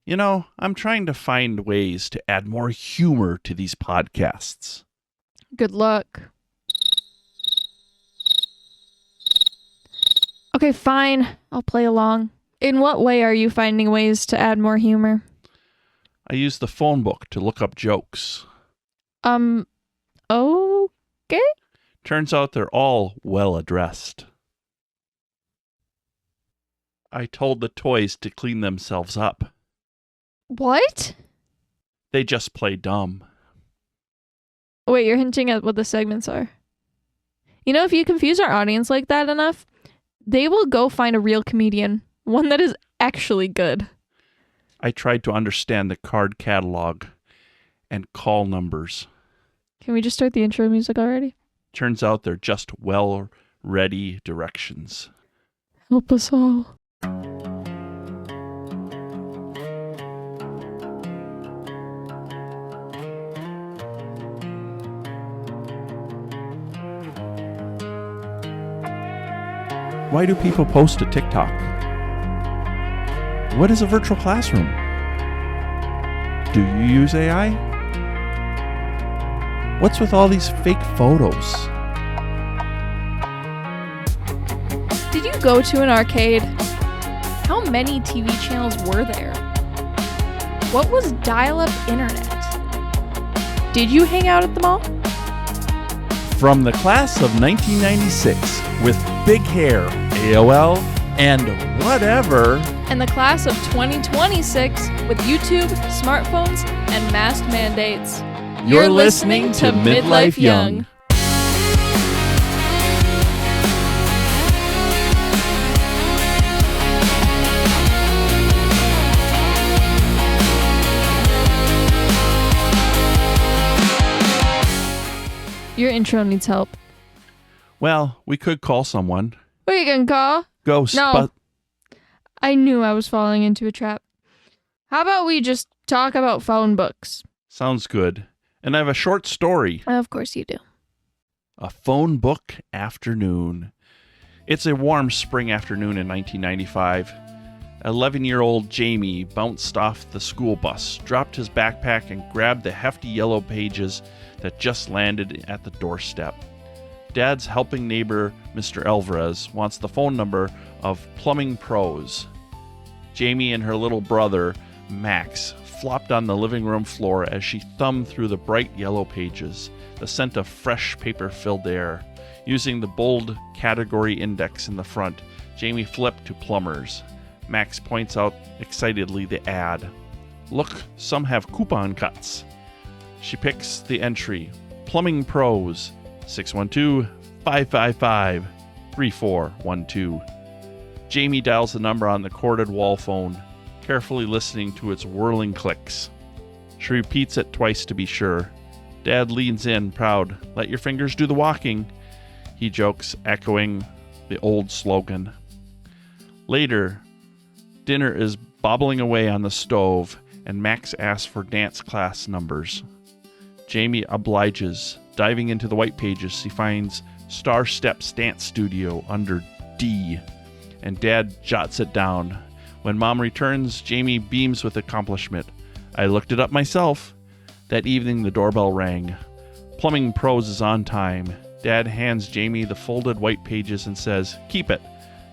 I'm trying to find ways to add more humor to these podcasts. Good luck. Okay, fine. I'll play along. In what way are you finding ways to add more humor? I use the phone book to look up jokes. Okay? Turns out they're all well addressed. I told the toys to clean themselves up. What? They just play dumb. Wait, you're hinting at what the segments are. If you confuse our audience like that enough, they will go find a real comedian, one that is actually good. I tried to understand the card catalog and call numbers. Can we just start the intro music already? Turns out they're just well-ready directions. Help us all. Why do people post to TikTok? What is a virtual classroom? Do you use AI? What's with all these fake photos? Did you go to an arcade? How many TV channels were there? What was dial-up internet? Did you hang out at the mall? From the class of 1996 with big hair, AOL, and whatever. And the class of 2026 with YouTube, smartphones, and mask mandates. You're listening to Midlife Young. Your intro needs help. Well, we could call someone. Who are you gonna call? Ghost. No. I knew I was falling into a trap. How about we just talk about phone books? Sounds good. And I have a short story. Of course you do. A phone book afternoon. It's a warm spring afternoon in 1995. 11-year-old Jamie bounced off the school bus, dropped his backpack, and grabbed the hefty yellow pages that just landed at the doorstep. Dad's helping neighbor, Mr. Alvarez, wants the phone number of Plumbing Pros. Jamie and her little brother, Max, flopped on the living room floor as she thumbed through the bright yellow pages, the scent of fresh paper-filled air. Using the bold category index in the front, Jamie flipped to plumbers. Max points out excitedly the ad. Look, some have coupon cuts. She picks the entry, Plumbing Pros, 612-555-3412. Jamie dials the number on the corded wall phone, carefully listening to its whirling clicks. She repeats it twice to be sure. Dad leans in, proud. Let your fingers do the walking, he jokes, echoing the old slogan. Later, dinner is bobbling away on the stove, and Max asks for dance class numbers. Jamie obliges. Diving into the white pages, he finds Star Steps Dance Studio under D, and Dad jots it down. When Mom returns, Jamie beams with accomplishment. I looked it up myself. That evening, the doorbell rang. Plumbing Pros is on time. Dad hands Jamie the folded white pages and says, "Keep it.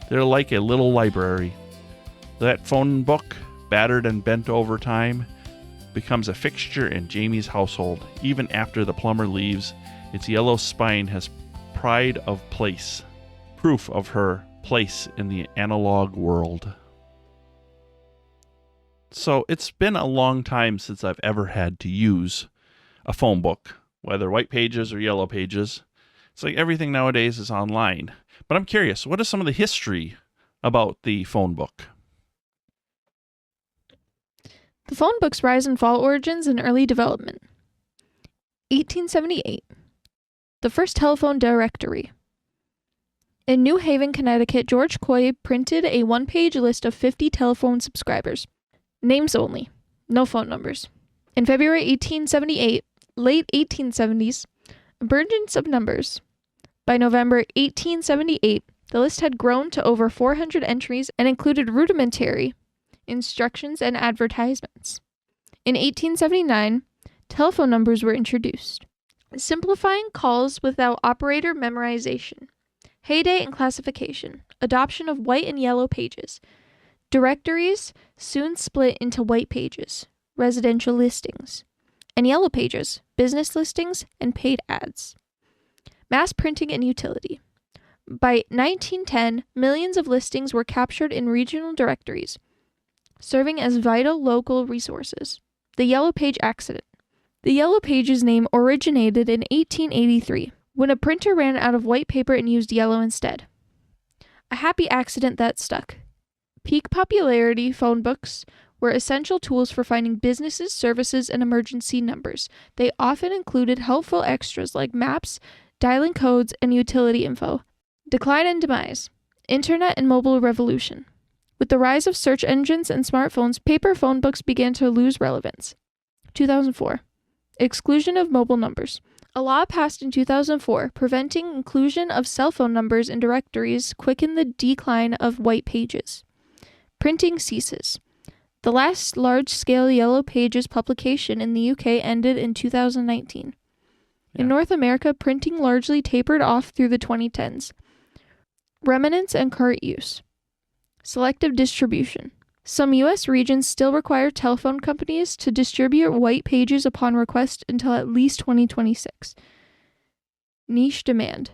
They're like a little library." That phone book, battered and bent over time, becomes a fixture in Jamie's household. Even after the plumber leaves, its yellow spine has pride of place, proof of her place in the analog world. So it's been a long time since I've ever had to use a phone book, whether white pages or yellow pages. It's like everything nowadays is online. But I'm curious, what is some of the history about the phone book? The phone book's rise and fall origins and early development. 1878. The first telephone directory. In New Haven, Connecticut, George Coy printed a one-page list of 50 telephone subscribers. Names only, no phone numbers. In February 1878, late 1870s, emergence of numbers. By November 1878, the list had grown to over 400 entries and included rudimentary instructions, and advertisements. In 1879, telephone numbers were introduced, simplifying calls without operator memorization. Heyday and classification, adoption of white and yellow pages. Directories soon split into white pages, residential listings, and yellow pages, business listings, and paid ads. Mass printing and utility. By 1910, millions of listings were captured in regional directories, serving as vital local resources. The Yellow Page accident. The Yellow Pages name originated in 1883, when a printer ran out of white paper and used yellow instead. A happy accident that stuck. Peak popularity phone books were essential tools for finding businesses, services, and emergency numbers. They often included helpful extras like maps, dialing codes, and utility info. Decline and demise. Internet and mobile revolution. With the rise of search engines and smartphones, paper phone books began to lose relevance. 2004. Exclusion of mobile numbers. A law passed in 2004 preventing inclusion of cell phone numbers in directories quickened the decline of white pages. Printing ceases. The last large-scale Yellow Pages publication in the UK ended in 2019. In North America, printing largely tapered off through the 2010s. Remnants and current use. Selective distribution. Some U.S. regions still require telephone companies to distribute white pages upon request until at least 2026. Niche demand.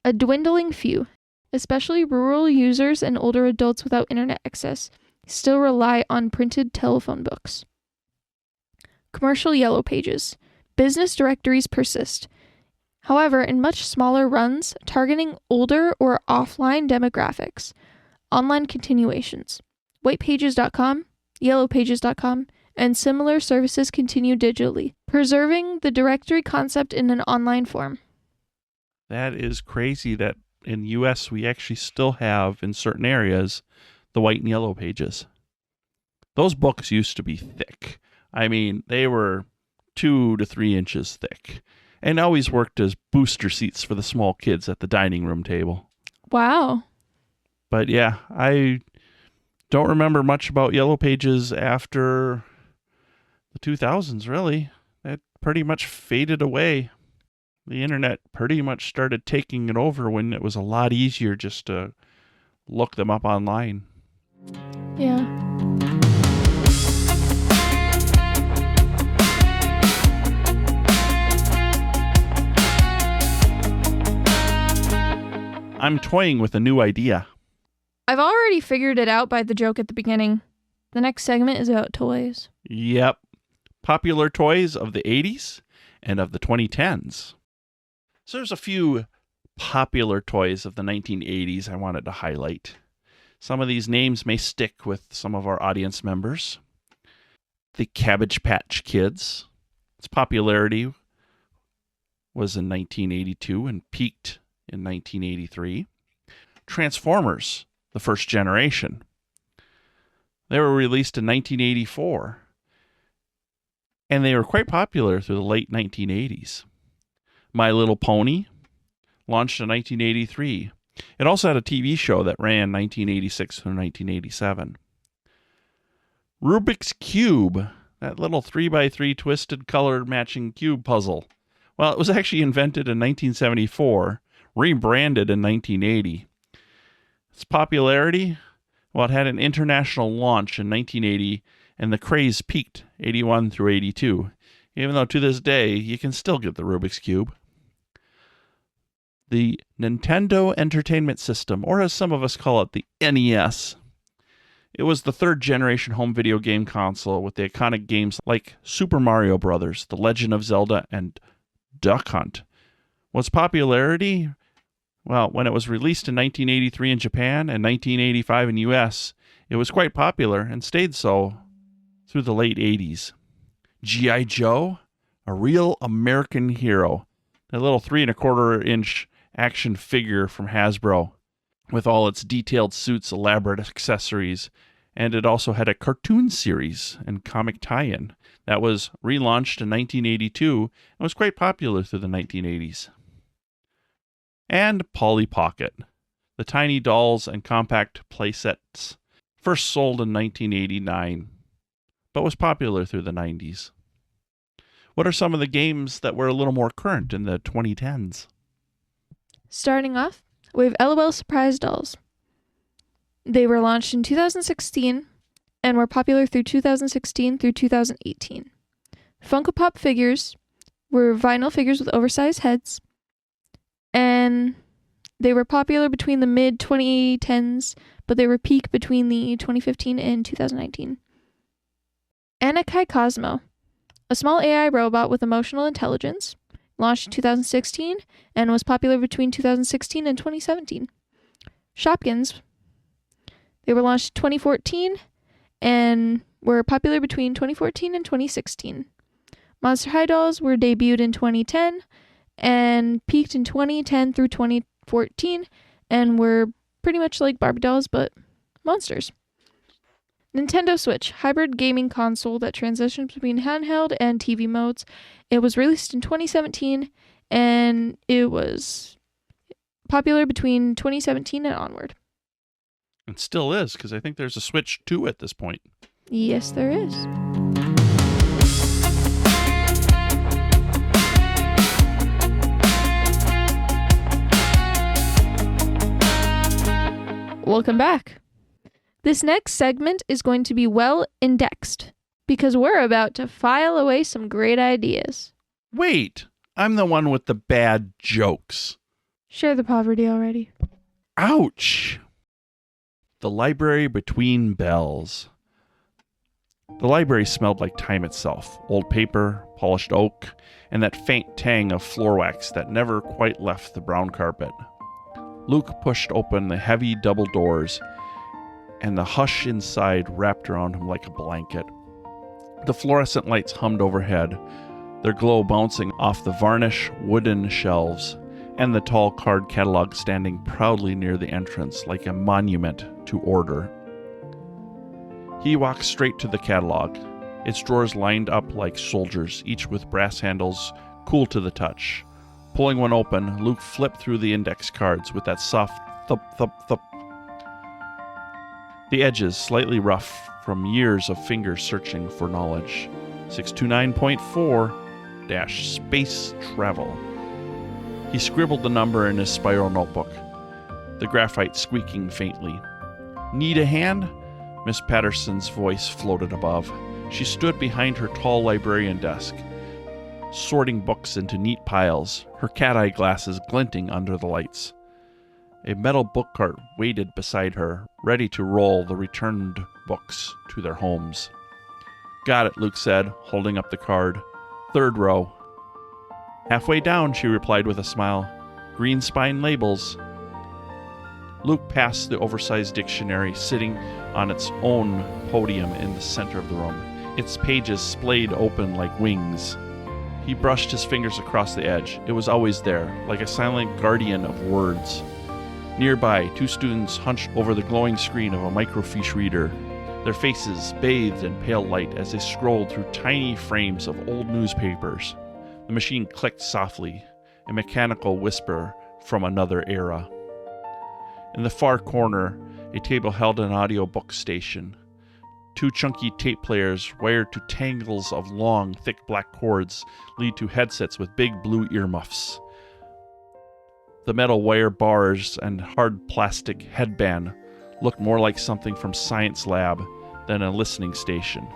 A dwindling few, especially rural users and older adults without internet access, still rely on printed telephone books. Commercial Yellow Pages. Business directories persist. However, in much smaller runs, targeting older or offline demographics. Online continuations. Whitepages.com, yellowpages.com, and similar services continue digitally, preserving the directory concept in an online form. That is crazy that in U.S. we actually still have, in certain areas, the white and yellow pages. Those books used to be thick. I mean, they were 2 to 3 inches thick, and always worked as booster seats for the small kids at the dining room table. Wow. But yeah, I don't remember much about Yellow Pages after the 2000s, really. That pretty much faded away. The internet pretty much started taking it over when it was a lot easier just to look them up online. Yeah. I'm toying with a new idea. I've already figured it out by the joke at the beginning. The next segment is about toys. Yep. Popular toys of the 80s and of the 2010s. So there's a few popular toys of the 1980s I wanted to highlight. Some of these names may stick with some of our audience members. The Cabbage Patch Kids. Its popularity was in 1982 and peaked in 1983. Transformers, the first generation. They were released in 1984, and they were quite popular through the late 1980s. My Little Pony, launched in 1983. It also had a TV show that ran 1986 through 1987. Rubik's Cube, that little 3x3 twisted colored matching cube puzzle. Well, it was actually invented in 1974, rebranded in 1980. Its popularity? Well, it had an international launch in 1980, and the craze peaked 81 through 82, even though to this day you can still get the Rubik's Cube. The Nintendo Entertainment System, or as some of us call it, the NES. It was the third generation home video game console with the iconic games like Super Mario Bros., The Legend of Zelda, and Duck Hunt. What's popularity? Well, when it was released in 1983 in Japan and 1985 in US, it was quite popular and stayed so through the late 80s. G.I. Joe, a real American hero. That little 3¼ inch action figure from Hasbro with all its detailed suits, elaborate accessories, and it also had a cartoon series and comic tie-in that was relaunched in 1982 and was quite popular through the 1980s. And Polly Pocket, the tiny dolls and compact playsets First sold in 1989, but was popular through the 90s. What are some of the games that were a little more current in the 2010s? Starting off, we have LOL Surprise Dolls. They were launched in 2016 and were popular through 2016 through 2018. Funko Pop figures were vinyl figures with oversized heads, and they were popular between the mid-2010s, but they were peak between the 2015 and 2019. Anakai Cosmo, a small AI robot with emotional intelligence, launched in 2016 and was popular between 2016 and 2017. Shopkins, they were launched in 2014 and were popular between 2014 and 2016. Monster High Dolls were debuted in 2010 and peaked in 2010 through 2014 and were pretty much like Barbie dolls, but monsters. Nintendo Switch, hybrid gaming console that transitions between handheld and TV modes. It was released in 2017 and it was popular between 2017 and onward. It still is, because I think there's a Switch 2 at this point. Yes, there is. Welcome back. This next segment is going to be well indexed because we're about to file away some great ideas. Wait, I'm the one with the bad jokes. Share the poverty already. Ouch! The library between bells. The library smelled like time itself. Old paper, polished oak, and that faint tang of floor wax that never quite left the brown carpet. Luke pushed open the heavy double doors, and the hush inside wrapped around him like a blanket. The fluorescent lights hummed overhead, their glow bouncing off the varnish wooden shelves, and the tall card catalog standing proudly near the entrance like a monument to order. He walked straight to the catalog, its drawers lined up like soldiers, each with brass handles, cool to the touch. Pulling one open, Luke flipped through the index cards with that soft thump, thump, thump. The edges slightly rough from years of fingers searching for knowledge. 629.4-space travel. He scribbled the number in his spiral notebook, the graphite squeaking faintly. Need a hand? Miss Patterson's voice floated above. She stood behind her tall librarian desk, sorting books into neat piles, her cat-eye glasses glinting under the lights. A metal book cart waited beside her, ready to roll the returned books to their homes. Got it, Luke said, holding up the card. Third row. Halfway down, she replied with a smile. Green spine labels. Luke passed the oversized dictionary sitting on its own podium in the center of the room, its pages splayed open like wings. He brushed his fingers across the edge. It was always there, like a silent guardian of words. Nearby, two students hunched over the glowing screen of a microfiche reader, their faces bathed in pale light as they scrolled through tiny frames of old newspapers. The machine clicked softly, a mechanical whisper from another era. In the far corner, a table held an audiobook station. Two chunky tape players wired to tangles of long, thick black cords lead to headsets with big blue earmuffs. The metal wire bars and hard plastic headband looked more like something from science lab than a listening station.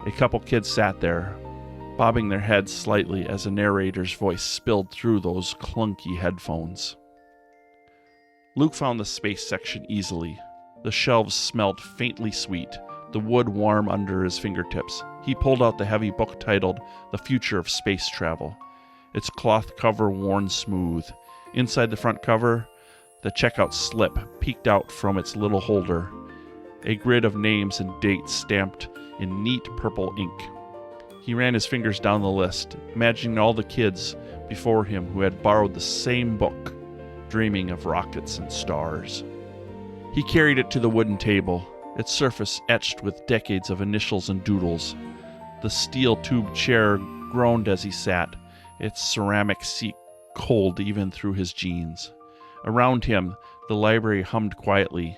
A couple kids sat there, bobbing their heads slightly as a narrator's voice spilled through those clunky headphones. Luke found the space section easily. The shelves smelled faintly sweet, the wood warm under his fingertips. He pulled out the heavy book titled The Future of Space Travel, its cloth cover worn smooth. Inside the front cover, the checkout slip peeked out from its little holder, a grid of names and dates stamped in neat purple ink. He ran his fingers down the list, imagining all the kids before him who had borrowed the same book, dreaming of rockets and stars. He carried it to the wooden table, its surface etched with decades of initials and doodles. The steel tube chair groaned as he sat, its ceramic seat cold even through his jeans. Around him, the library hummed quietly,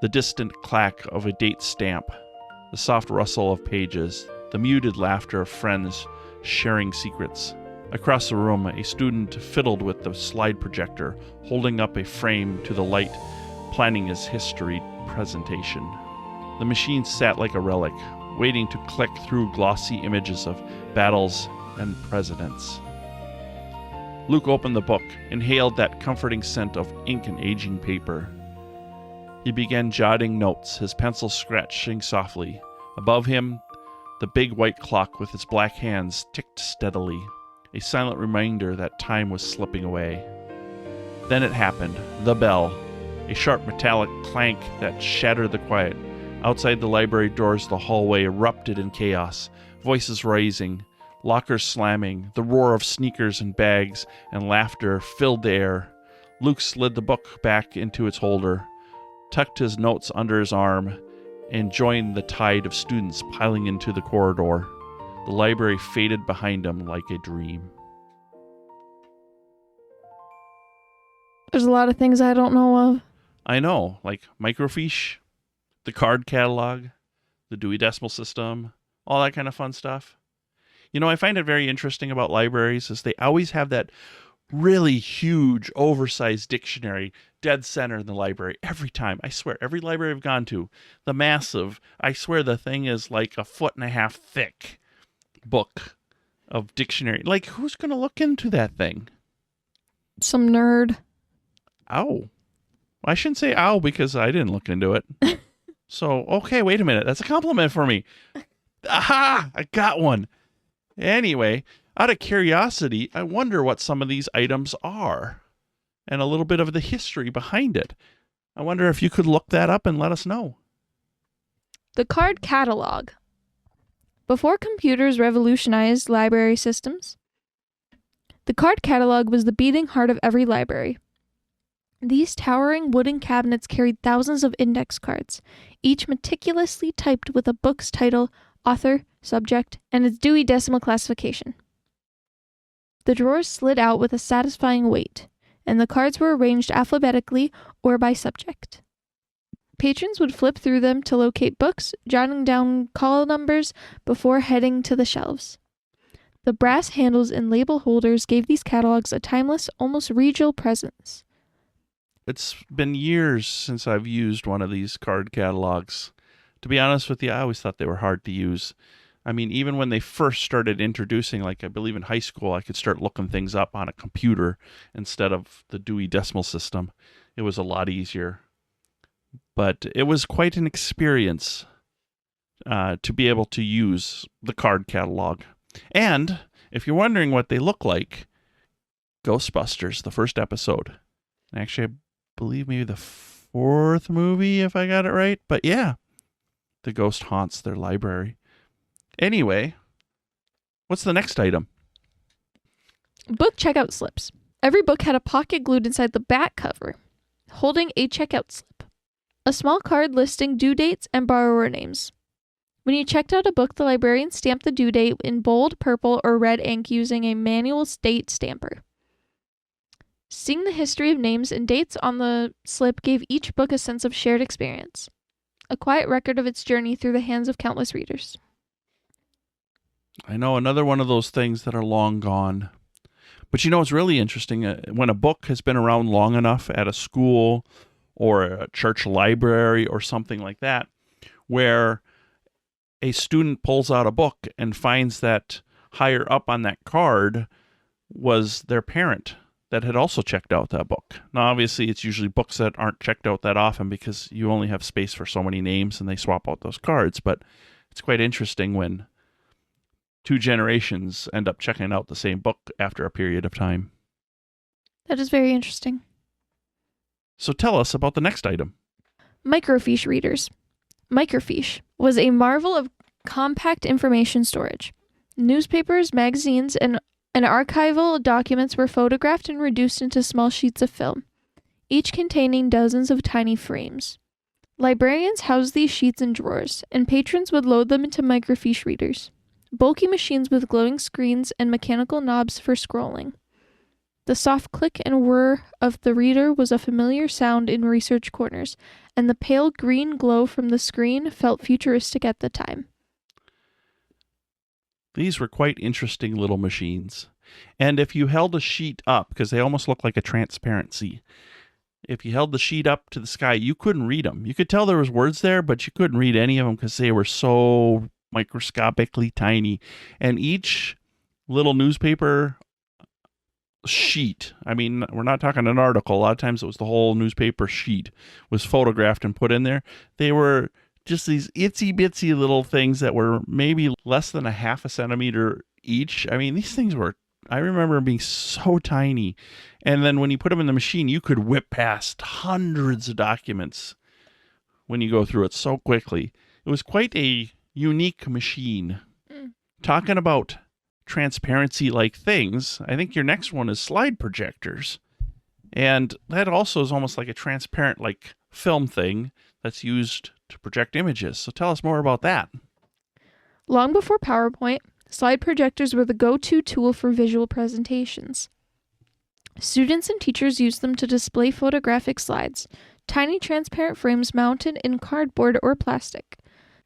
The distant clack of a date stamp, the soft rustle of pages, the muted laughter of friends sharing secrets. Across the room, a student fiddled with the slide projector, holding up a frame to the light, planning his history presentation. The machine sat like a relic, waiting to click through glossy images of battles and presidents. Luke opened the book, inhaled that comforting scent of ink and aging paper. He began jotting notes, his pencil scratching softly. Above him, the big white clock with its black hands ticked steadily, a silent reminder that time was slipping away. Then it happened, the bell, a sharp metallic clank that shattered the quiet. Outside the library doors, the hallway erupted in chaos, voices rising, lockers slamming, the roar of sneakers and bags and laughter filled the air. Luke slid the book back into its holder, tucked his notes under his arm, and joined the tide of students piling into the corridor. The library faded behind him like a dream. There's a lot of things I don't know of. I know, like microfiche, the card catalog, the Dewey Decimal System, all that kind of fun stuff. You know, I find it very interesting about libraries is they always have that really huge, oversized dictionary dead center in the library every time. I swear, every library I've gone to, the massive, I swear the thing is like 1.5 feet thick book of dictionary. Like, who's going to look into that thing? Some nerd. Ow. I shouldn't say ow because I didn't look into it. So, okay, wait a minute. That's a compliment for me. Aha! I got one. Anyway, out of curiosity, I wonder what some of these items are and a little bit of the history behind it. I wonder if you could look that up and let us know. The card catalog. Before computers revolutionized library systems, the card catalog was the beating heart of every library. These towering wooden cabinets carried thousands of index cards, each meticulously typed with a book's title, author, subject, and its Dewey Decimal classification. The drawers slid out with a satisfying weight, and the cards were arranged alphabetically or by subject. Patrons would flip through them to locate books, jotting down call numbers before heading to the shelves. The brass handles and label holders gave these catalogs a timeless, almost regal presence. It's been years since I've used one of these card catalogs. To be honest with you, I always thought they were hard to use. I mean, even when they first started introducing, like I believe in high school, I could start looking things up on a computer instead of the Dewey Decimal System. It was a lot easier. But it was quite an experience to be able to use the card catalog. And if you're wondering what they look like, Ghostbusters, the first episode. And actually, I believe maybe the 4th movie, if I got it right. But yeah, the ghost haunts their library. Anyway, what's the next item? Book checkout slips. Every book had a pocket glued inside the back cover, holding a checkout slip. A small card listing due dates and borrower names. When you checked out a book, the librarian stamped the due date in bold purple or red ink using a manual date stamper. Seeing the history of names and dates on the slip gave each book a sense of shared experience, a quiet record of its journey through the hands of countless readers. I know, another one of those things that are long gone. But you know, it's really interesting. When a book has been around long enough at a school or a church library or something like that, where a student pulls out a book and finds that higher up on that card was their parent that had also checked out that book. Now, obviously, it's usually books that aren't checked out that often because you only have space for so many names and they swap out those cards. But it's quite interesting when 2 generations end up checking out the same book after a period of time. That is very interesting. So tell us about the next item. Microfiche readers. Microfiche was a marvel of compact information storage. Newspapers, magazines, and archival documents were photographed and reduced into small sheets of film, each containing dozens of tiny frames. Librarians housed these sheets in drawers, and patrons would load them into microfiche readers, bulky machines with glowing screens and mechanical knobs for scrolling. The soft click and whir of the reader was a familiar sound in research corners, and the pale green glow from the screen felt futuristic at the time. These were quite interesting little machines. And if you held a sheet up, because they almost look like a transparency, if you held the sheet up to the sky, you couldn't read them. You could tell there was words there, but you couldn't read any of them because they were so microscopically tiny. And each little newspaper sheet, I mean, we're not talking an article. A lot of times it was the whole newspaper sheet was photographed and put in there. They were just these itsy bitsy little things that were maybe less than a half a centimeter each. I mean, these things were, I remember them being so tiny. And then when you put them in the machine, you could whip past hundreds of documents when you go through it so quickly. It was quite a unique machine. Talking about transparency like things, I think your next one is slide projectors. And that also is almost like a transparent like film thing that's used to project images. So tell us more about that. Long before PowerPoint, slide projectors were the go-to tool for visual presentations. Students and teachers used them to display photographic slides, tiny transparent frames mounted in cardboard or plastic.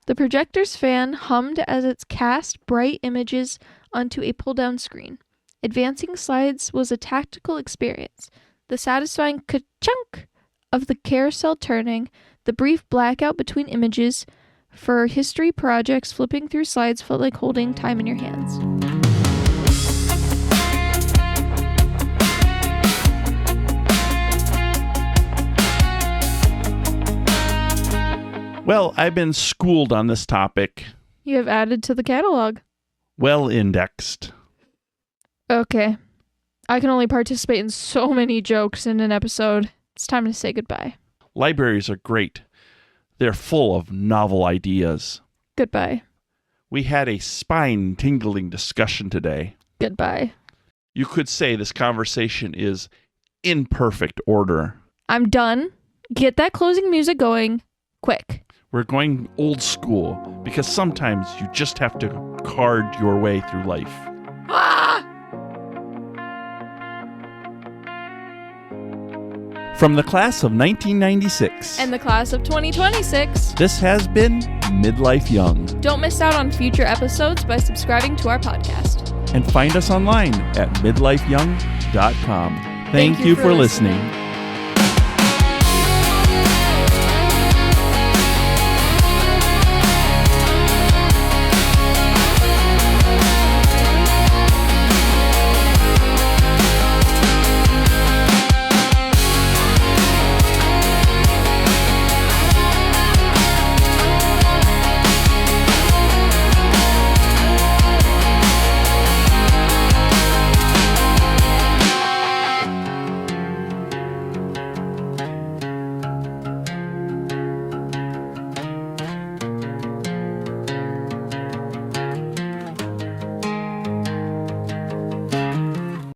The projector's fan hummed as it cast bright images onto a pull-down screen. Advancing slides was a tactical experience. The satisfying ka-chunk of the carousel turning, the brief blackout between images. For history projects, flipping through slides felt like holding time in your hands. Well, I've been schooled on this topic. You have added to the catalog. Well indexed. Okay. I can only participate in so many jokes in an episode. It's time to say goodbye. Libraries are great. They're full of novel ideas. Goodbye. We had a spine-tingling discussion today. Goodbye. You could say this conversation is in perfect order. I'm done. Get that closing music going. Quick. We're going old school because sometimes you just have to card your way through life. Ah! From the class of 1996 And the class of 2026. this has been Midlife Young. Don't miss out on future episodes by subscribing to our podcast. And find us online at midlifeyoung.com. Thank you for listening.